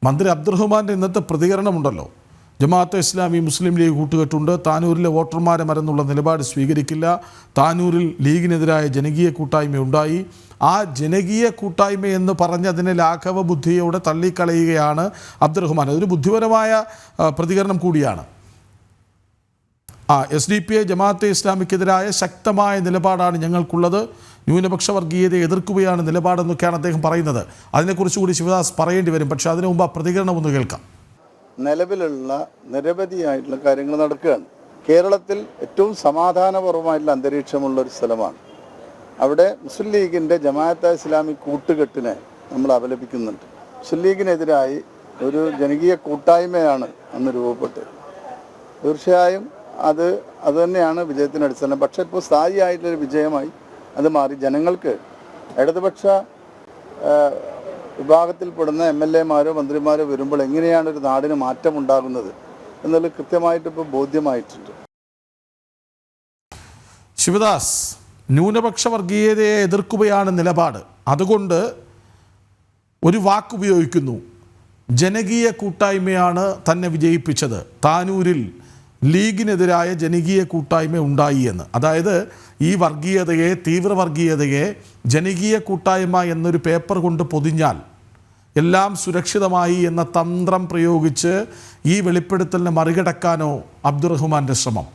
മന്ത്രി അബ്ദുറഹ്മാൻ്റെ ഇന്നത്തെ പ്രതികരണമുണ്ടല്ലോ, ജമാഅത്തെ ഇസ്ലാമി മുസ്ലിം ലീഗ് കൂട്ടുകെട്ടുണ്ട്, താനൂരിലെ വോട്ടർമാരെ മറന്നുള്ള നിലപാട് സ്വീകരിക്കില്ല, താനൂരിൽ ലീഗിനെതിരായ ജനകീയ കൂട്ടായ്മ ഉണ്ടായി, ആ ജനകീയ കൂട്ടായ്മ എന്ന് പറഞ്ഞതിനെ ലാഘവ ബുദ്ധിയോടെ തള്ളിക്കളയുകയാണ് അബ്ദുറഹ്മാൻ. അതൊരു ബുദ്ധിപരമായ പ്രതികരണം കൂടിയാണ്. SDPI ജമാഅത്തെ ഇസ്ലാമിക്കെതിരായ ശക്തമായ നിലപാടാണ് ഞങ്ങൾക്കുള്ളത്, ന്യൂനപക്ഷ വർഗീയതയെ എതിർക്കുകയാണ് നിലപാടെന്നൊക്കെയാണ് അദ്ദേഹം പറയുന്നത്. അതിനെക്കുറിച്ച് കൂടി ശിവദാസ് പറയേണ്ടി വരും. പക്ഷേ അതിനു മുമ്പ് ആ പ്രതികരണം ഒന്ന് കേൾക്കാം. നിലവിലുള്ള നിരവധിയായിട്ടുള്ള കാര്യങ്ങൾ നടക്കുകയാണ്. കേരളത്തിൽ ഏറ്റവും സമാധാനപരമായിട്ടുള്ള അന്തരീക്ഷമുള്ള ഒരു സ്ഥലമാണ്. അവിടെ മുസ്ലിം ലീഗിൻ്റെ ജമാഅത്തെ ഇസ്ലാമി കൂട്ടുകെട്ടിനെ നമ്മൾ അപലപിക്കുന്നുണ്ട്. മുസ്ലിം ലീഗിനെതിരായി ഒരു ജനകീയ കൂട്ടായ്മയാണ് അന്ന് രൂപപ്പെട്ടത്. തീർച്ചയായും അത് തന്നെയാണ് വിജയത്തിന് അടിസ്ഥാനം. പക്ഷേ ഇപ്പോൾ സ്ഥായിയായിട്ടുള്ളൊരു വിജയമായി അത് മാറി. ജനങ്ങൾക്ക് ഇടതുപക്ഷ വിഭാഗത്തിൽപ്പെടുന്ന MLA-മാരോ മന്ത്രിമാരോ വരുമ്പോൾ എങ്ങനെയാണ് ഒരു നാടിന് മാറ്റം ഉണ്ടാകുന്നത് എന്നുള്ളത് കൃത്യമായിട്ട് ഇപ്പോൾ ബോധ്യമായിട്ടുണ്ട്. ശിവദാസ്, ന്യൂനപക്ഷ വർഗീയതയെ എതിർക്കുകയാണ് നിലപാട്. അതുകൊണ്ട് ഒരു വാക്കുപയോഗിക്കുന്നു, ജനകീയ കൂട്ടായ്മയാണ് തന്നെ വിജയിപ്പിച്ചത്, താനൂരിൽ ലീഗിനെതിരായ ജനകീയ കൂട്ടായ്മ ഉണ്ടായി എന്ന്. അതായത് ഈ വർഗീയതയെ, തീവ്രവർഗീയതയെ ജനകീയ കൂട്ടായ്മ എന്നൊരു പേപ്പർ കൊണ്ട് പൊതിഞ്ഞാൽ എല്ലാം സുരക്ഷിതമായി എന്ന തന്ത്രം പ്രയോഗിച്ച് ഈ വെളിപ്പെടുത്തലിനെ മറികടക്കാനോ അബ്ദുറഹ്മാൻ്റെ ശ്രമം?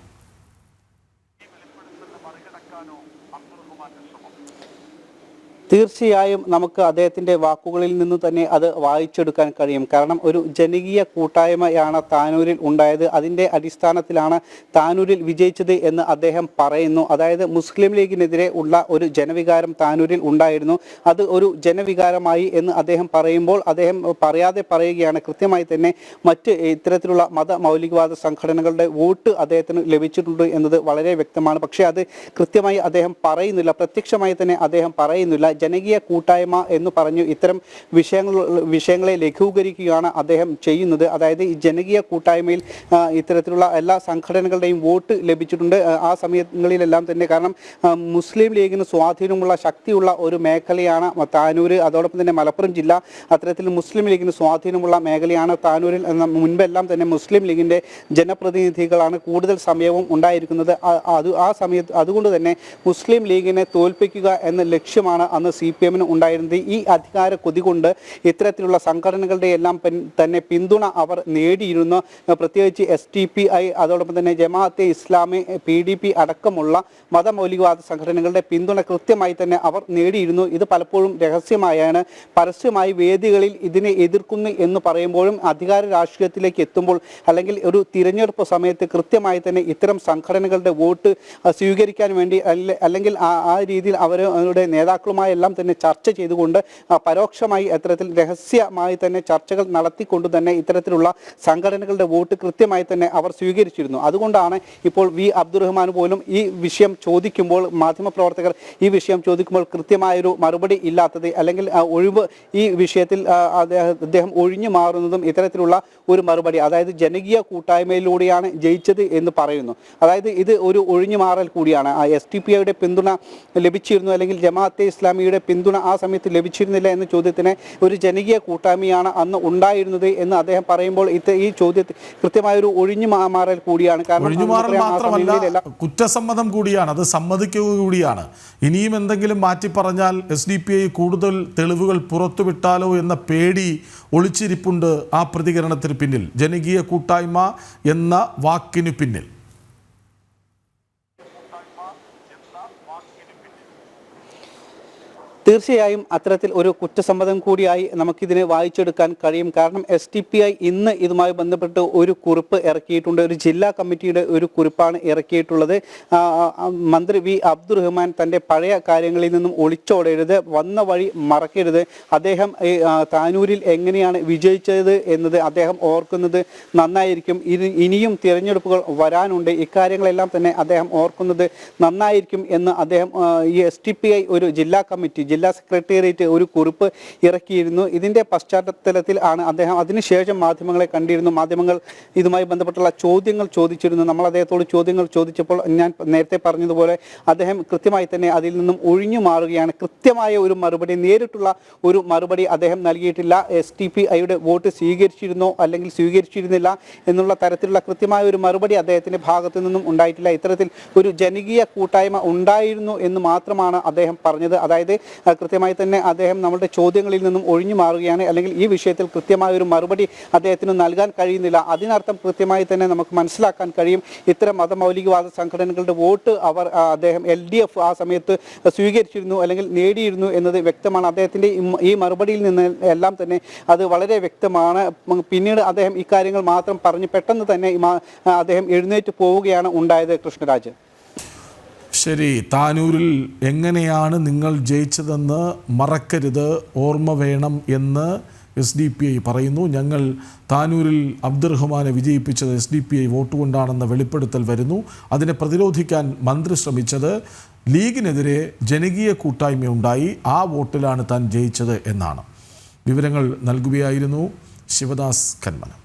തീർച്ചയായും നമുക്ക് അദ്ദേഹത്തിൻ്റെ വാക്കുകളിൽ നിന്ന് തന്നെ അത് വായിച്ചെടുക്കാൻ കഴിയും. കാരണം ഒരു ജനകീയ കൂട്ടായ്മയാണ് താനൂരിൽ ഉണ്ടായത്, അതിൻ്റെ അടിസ്ഥാനത്തിലാണ് താനൂരിൽ വിജയിച്ചത് എന്ന് അദ്ദേഹം പറയുന്നു. അതായത് മുസ്ലിം ലീഗിനെതിരെ ഉള്ള ഒരു ജനവികാരം താനൂരിൽ ഉണ്ടായിരുന്നു, അത് ഒരു ജനവികാരമായി എന്ന് അദ്ദേഹം പറയുമ്പോൾ അദ്ദേഹം പറയാതെ പറയുകയാണ്. കൃത്യമായി തന്നെ മറ്റ് ഇത്തരത്തിലുള്ള മത മൗലികവാദ സംഘടനകളുടെ വോട്ട് അദ്ദേഹത്തിന് ലഭിച്ചിട്ടുണ്ട് എന്നത് വളരെ വ്യക്തമാണ്. പക്ഷേ അത് കൃത്യമായി അദ്ദേഹം പറയുന്നില്ല, പ്രത്യക്ഷമായി തന്നെ അദ്ദേഹം പറയുന്നില്ല. ജനകീയ കൂട്ടായ്മ എന്ന് പറഞ്ഞു ഇത്തരം വിഷയങ്ങളെ ലഘൂകരിക്കുകയാണ് അദ്ദേഹം ചെയ്യുന്നത്. അതായത് ഈ ജനകീയ കൂട്ടായ്മയിൽ ഇത്തരത്തിലുള്ള എല്ലാ സംഘടനകളുടെയും വോട്ട് ലഭിച്ചിട്ടുണ്ട് ആ സമയങ്ങളിലെല്ലാം തന്നെ. കാരണം മുസ്ലിം ലീഗിന് സ്വാധീനമുള്ള ശക്തിയുള്ള ഒരു മേഖലയാണ് താനൂര്. അതോടൊപ്പം തന്നെ മലപ്പുറം ജില്ല അത്തരത്തിൽ മുസ്ലിം ലീഗിന് സ്വാധീനമുള്ള മേഖലയാണ് താനൂരിൽ. മുൻപെല്ലാം തന്നെ മുസ്ലിം ലീഗിൻ്റെ ജനപ്രതിനിധികളാണ് കൂടുതൽ സമയവും ഉണ്ടായിരിക്കുന്നത്. ആ സമയത്ത് അതുകൊണ്ട് തന്നെ മുസ്ലിം ലീഗിനെ തോൽപ്പിക്കുക എന്ന ലക്ഷ്യമാണ് അന്ന് CPM-ന് ഉണ്ടായിരുന്നത്. ഈ അധികാര കൊതി കൊണ്ട് ഇത്തരത്തിലുള്ള സംഘടനകളുടെ എല്ലാം തന്നെ പിന്തുണ അവർ നേടിയിരുന്നു. പ്രത്യേകിച്ച് SDPI, അതോടൊപ്പം തന്നെ ജമാഅത്തെ ഇസ്ലാമി, PDP അടക്കമുള്ള മതമൗലികവാദ സംഘടനകളുടെ പിന്തുണ കൃത്യമായി തന്നെ അവർ നേടിയിരുന്നു. ഇത് പലപ്പോഴും രഹസ്യമായാണ്, പരസ്യമായി വേദികളിൽ ഇതിനെ എതിർക്കുന്നു എന്ന് പറയുമ്പോഴും അധികാര രാഷ്ട്രീയത്തിലേക്ക് എത്തുമ്പോൾ അല്ലെങ്കിൽ ഒരു തിരഞ്ഞെടുപ്പ് സമയത്ത് കൃത്യമായി തന്നെ ഇത്തരം സംഘടനകളുടെ വോട്ട് സ്വീകരിക്കാൻ വേണ്ടി അല്ലെങ്കിൽ ആ രീതിയിൽ അവരുടെ നേതാക്കളുമായി എല്ലാം തന്നെ ചർച്ച ചെയ്തുകൊണ്ട് പരോക്ഷമായി അത്തരത്തിൽ രഹസ്യമായി തന്നെ ചർച്ചകൾ നടത്തിക്കൊണ്ട് തന്നെ ഇത്തരത്തിലുള്ള സംഘടനകളുടെ വോട്ട് കൃത്യമായി തന്നെ അവർ സ്വീകരിച്ചിരുന്നു. അതുകൊണ്ടാണ് ഇപ്പോൾ V. അബ്ദുറഹ്മാൻ പോലും ഈ വിഷയം ചോദിക്കുമ്പോൾ, മാധ്യമപ്രവർത്തകർ ഈ വിഷയം ചോദിക്കുമ്പോൾ കൃത്യമായൊരു മറുപടി ഇല്ലാത്തത്, അല്ലെങ്കിൽ ഒഴിവ് ഈ വിഷയത്തിൽ അദ്ദേഹം ഒഴിഞ്ഞു മാറുന്നതും ഇത്തരത്തിലുള്ള ഒരു മറുപടി, അതായത് ജനകീയ കൂട്ടായ്മയിലൂടെയാണ് ജയിച്ചത് എന്ന് പറയുന്നു. അതായത് ഇത് ഒരു ഒഴിഞ്ഞു മാറൽ കൂടിയാണ്. SDPI-യുടെ പിന്തുണ ലഭിച്ചിരുന്നു അല്ലെങ്കിൽ ജമാഅത്തെ ഇസ്ലാമിയുടെ പിന്തുണ ആ സമയത്ത് ലഭിച്ചിരുന്നില്ല എന്ന ചോദ്യത്തിന് ഒരു ജനകീയ കൂട്ടായ്മയാണ് അന്ന് ഉണ്ടായിരുന്നത് എന്ന് അദ്ദേഹം പറയുമ്പോൾ ഈ ചോദ്യത്തിൽ കൃത്യമായൊരു ഒഴിഞ്ഞു മാറൽ കൂടിയാണ്. കാരണം കുറ്റസമ്മതം കൂടിയാണ്, അത് സമ്മതിക്കുക കൂടിയാണ്. ഇനിയും എന്തെങ്കിലും മാറ്റി പറഞ്ഞാൽ SDPI കൂടുതൽ തെളിവുകൾ പുറത്തുവിട്ടാലോ എന്ന പേടി ഒളിച്ചിരിപ്പുണ്ട് ആ പ്രതികരണത്തിന് പിന്നിൽ, ജനകീയ കൂട്ടായ്മ എന്ന വാക്കിന് പിന്നിൽ. തീർച്ചയായും അത്തരത്തിൽ ഒരു കുറ്റസമ്മതം കൂടിയായി നമുക്കിതിനെ വായിച്ചെടുക്കാൻ കഴിയും. കാരണം SDPI ഇന്ന് ഇതുമായി ബന്ധപ്പെട്ട് ഒരു കുറിപ്പ് ഇറക്കിയിട്ടുണ്ട്. ഒരു ജില്ലാ കമ്മിറ്റിയുടെ ഒരു കുറിപ്പാണ് ഇറക്കിയിട്ടുള്ളത്. മന്ത്രി V. അബ്ദുറഹ്മാൻ തൻ്റെ പഴയ കാര്യങ്ങളിൽ നിന്നും ഒളിച്ചോടരുത്, വന്ന വഴി മറക്കരുത്. അദ്ദേഹം താനൂരിൽ എങ്ങനെയാണ് വിജയിച്ചത് എന്നത് അദ്ദേഹം ഓർക്കുന്നത് നന്നായിരിക്കും. ഇനിയും തിരഞ്ഞെടുപ്പുകൾ വരാനുണ്ട്, ഇക്കാര്യങ്ങളെല്ലാം തന്നെ അദ്ദേഹം ഓർക്കുന്നത് നന്നായിരിക്കും എന്ന് അദ്ദേഹം ഈ SDPI ഒരു ജില്ലാ കമ്മിറ്റി ജില്ലാ സെക്രട്ടേറിയറ്റ് ഒരു കുറിപ്പ് ഇറക്കിയിരുന്നു. ഇതിൻ്റെ പശ്ചാത്തലത്തിൽ ആണ് അദ്ദേഹം അതിനുശേഷം മാധ്യമങ്ങളെ കണ്ടിരുന്നു. മാധ്യമങ്ങൾ ഇതുമായി ബന്ധപ്പെട്ടുള്ള ചോദ്യങ്ങൾ ചോദിച്ചിരുന്നു. നമ്മൾ അദ്ദേഹത്തോട് ചോദ്യങ്ങൾ ചോദിച്ചപ്പോൾ ഞാൻ നേരത്തെ പറഞ്ഞതുപോലെ അദ്ദേഹം കൃത്യമായി തന്നെ അതിൽ നിന്നും ഒഴിഞ്ഞു മാറുകയാണ്. കൃത്യമായ ഒരു മറുപടി, നേരിട്ടുള്ള ഒരു മറുപടി അദ്ദേഹം നൽകിയിട്ടില്ല. SDPIയുടെ വോട്ട് സ്വീകരിച്ചിരുന്നോ അല്ലെങ്കിൽ സ്വീകരിച്ചിരുന്നില്ല എന്നുള്ള തരത്തിലുള്ള കൃത്യമായ ഒരു മറുപടി അദ്ദേഹത്തിൻ്റെ ഭാഗത്തു നിന്നും ഉണ്ടായിട്ടില്ല. ഇത്തരത്തിൽ ഒരു ജനകീയ കൂട്ടായ്മ ഉണ്ടായിരുന്നു എന്ന് മാത്രമാണ് അദ്ദേഹം പറഞ്ഞത്. അതായത് കൃത്യമായി തന്നെ അദ്ദേഹം നമ്മുടെ ചോദ്യങ്ങളിൽ നിന്നും ഒഴിഞ്ഞു മാറുകയാണ്, അല്ലെങ്കിൽ ഈ വിഷയത്തിൽ കൃത്യമായ ഒരു മറുപടി അദ്ദേഹത്തിന് നൽകാൻ കഴിയുന്നില്ല. അതിനർത്ഥം കൃത്യമായി തന്നെ നമുക്ക് മനസ്സിലാക്കാൻ കഴിയും, ഇത്തരം മതമൗലികവാദ സംഘടനകളുടെ വോട്ട് അദ്ദേഹം LDF ആ സമയത്ത് സ്വീകരിച്ചിരുന്നു അല്ലെങ്കിൽ നേടിയിരുന്നു എന്നത് വ്യക്തമാണ്. അദ്ദേഹത്തിൻ്റെ ഈ മറുപടിയിൽ നിന്ന് എല്ലാം തന്നെ അത് വളരെ വ്യക്തമാണ്. പിന്നീട് അദ്ദേഹം ഇക്കാര്യങ്ങൾ മാത്രം പറഞ്ഞ് പെട്ടെന്ന് തന്നെ അദ്ദേഹം എഴുന്നേറ്റ് പോവുകയാണ് ഉണ്ടായത്. കൃഷ്ണരാജ്, ശരി, താനൂരിൽ എങ്ങനെയാണ് നിങ്ങൾ ജയിച്ചതെന്ന് മറക്കരുത്, ഓർമ്മ വേണം എന്ന് SDPI പറയുന്നു. ഞങ്ങൾ താനൂരിൽ അബ്ദുറഹ്മാനെ വിജയിപ്പിച്ചത് SDPI വോട്ട് കൊണ്ടാണെന്ന വെളിപ്പെടുത്തൽ വരുന്നു. അതിനെ പ്രതിരോധിക്കാൻ മന്ത്രി ശ്രമിച്ചത് ലീഗിനെതിരെ ജനകീയ കൂട്ടായ്മയുണ്ടായി, ആ വോട്ടിലാണ് താൻ ജയിച്ചത് എന്നാണ്. വിവരങ്ങൾ നൽകുകയായിരുന്നു ശിവദാസ് കന്മനം.